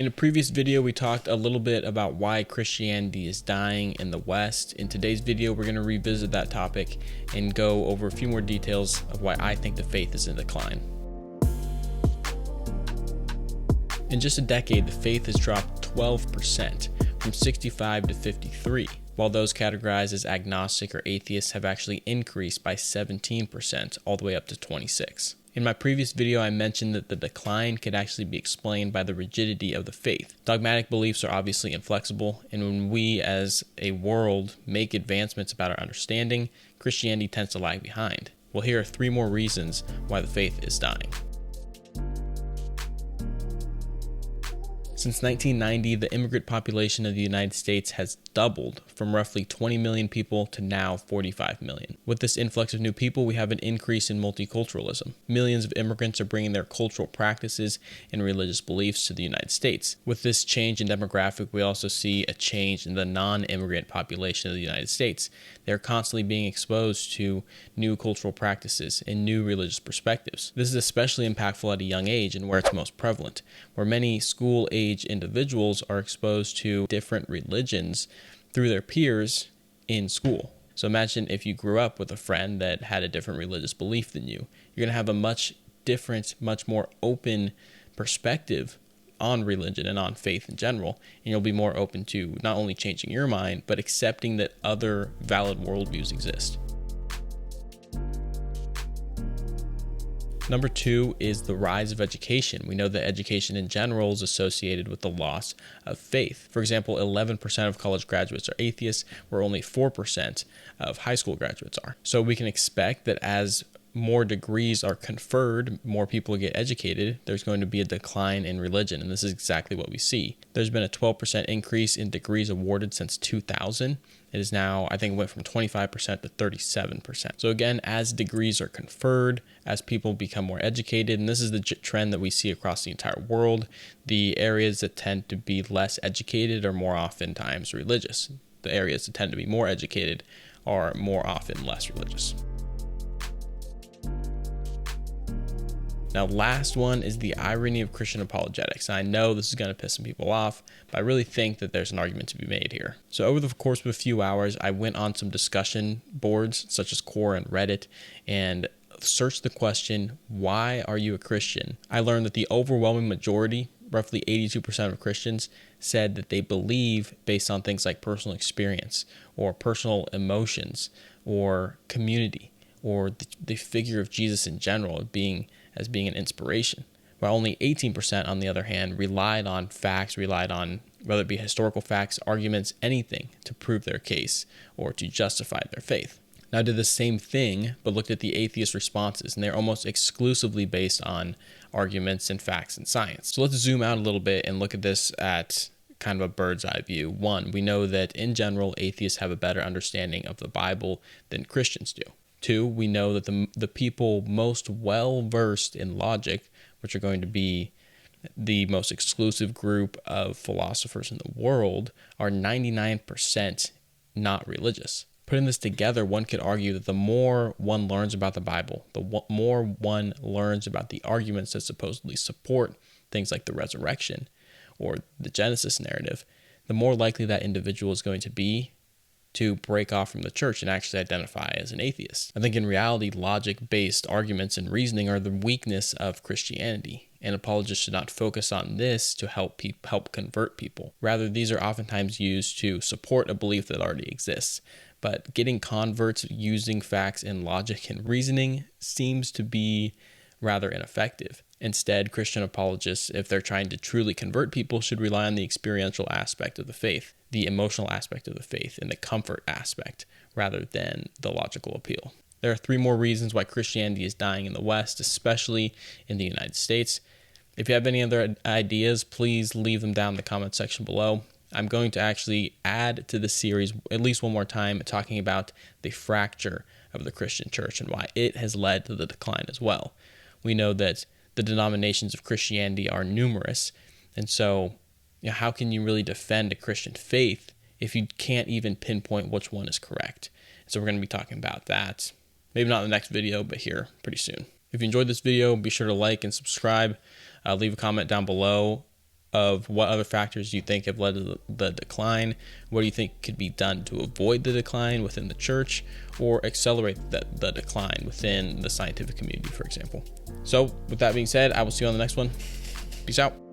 In a previous video, we talked a little bit about why Christianity is dying in the West. In today's video, we're going to revisit that topic and go over a few more details of why I think the faith is in decline. In just a decade, the faith has dropped 12%, from 65 to 53, while those categorized as agnostic or atheists have actually increased by 17%, all the way up to 26. In my previous video, I mentioned that the decline could actually be explained by the rigidity of the faith. Dogmatic beliefs are obviously inflexible, and when we as a world make advancements about our understanding, Christianity tends to lag behind. Well, here are 3 more reasons why the faith is dying. Since 1990, the immigrant population of the United States has doubled from roughly 20 million people to now 45 million. With this influx of new people, we have an increase in multiculturalism. Millions of immigrants are bringing their cultural practices and religious beliefs to the United States. With this change in demographic, we also see a change in the non-immigrant population of the United States. They're constantly being exposed to new cultural practices and new religious perspectives. This is especially impactful at a young age and where it's most prevalent, where many school-age individuals are exposed to different religions through their peers in school. So imagine if you grew up with a friend that had a different religious belief than you. You're going to have a much different, much more open perspective on religion and on faith in general, and you'll be more open to not only changing your mind, but accepting that other valid worldviews exist. Number 2 is the rise of education. We know that education in general is associated with the loss of faith. For example, 11% of college graduates are atheists, where only 4% of high school graduates are. So we can expect that as more degrees are conferred, more people get educated, there's going to be a decline in religion, and this is exactly what we see. There's been a 12% increase in degrees awarded since 2000. It is now, I think it went from 25% to 37%. So again, as degrees are conferred, as people become more educated, and this is the trend that we see across the entire world, the areas that tend to be less educated are more oftentimes religious. The areas that tend to be more educated are more often less religious. Now, last one is the irony of Christian apologetics. I know this is going to piss some people off, but I really think that there's an argument to be made here. So over the course of a few hours, I went on some discussion boards such as Quora and Reddit and searched the question, why are you a Christian? I learned that the overwhelming majority, roughly 82% of Christians, said that they believe based on things like personal experience or personal emotions or community or the figure of Jesus in general as being an inspiration, while only 18%, on the other hand, relied on facts, relied on whether it be historical facts, arguments, anything to prove their case or to justify their faith. Now, I did the same thing, but looked at the atheist responses, and they're almost exclusively based on arguments and facts and science. So let's zoom out a little bit and look at this at kind of a bird's eye view. 1, we know that in general, atheists have a better understanding of the Bible than Christians do. 2, we know that the people most well-versed in logic, which are going to be the most exclusive group of philosophers in the world, are 99% not religious. Putting this together, one could argue that the more one learns about the Bible, the more one learns about the arguments that supposedly support things like the resurrection or the Genesis narrative, the more likely that individual is going to be to break off from the church and actually identify as an atheist. I think in reality, logic-based arguments and reasoning are the weakness of Christianity, and apologists should not focus on this to help convert people. Rather, these are oftentimes used to support a belief that already exists. But getting converts using facts and logic and reasoning seems to be rather ineffective. Instead, Christian apologists, if they're trying to truly convert people, should rely on the experiential aspect of the faith, the emotional aspect of the faith, and the comfort aspect, rather than the logical appeal. There are 3 more reasons why Christianity is dying in the West, especially in the United States. If you have any other ideas, please leave them down in the comment section below. I'm going to actually add to the series at least one more time talking about the fracture of the Christian church and why it has led to the decline as well. We know that the denominations of Christianity are numerous, and so how can you really defend a Christian faith if you can't even pinpoint which one is correct? So we're going to be talking about that, maybe not in the next video, but here pretty soon. If you enjoyed this video, be sure to like and subscribe. Leave a comment down below of what other factors you think have led to the decline. What do you think could be done to avoid the decline within the church or accelerate the decline within the scientific community, for example? So with that being said, I will see you on the next one. Peace out.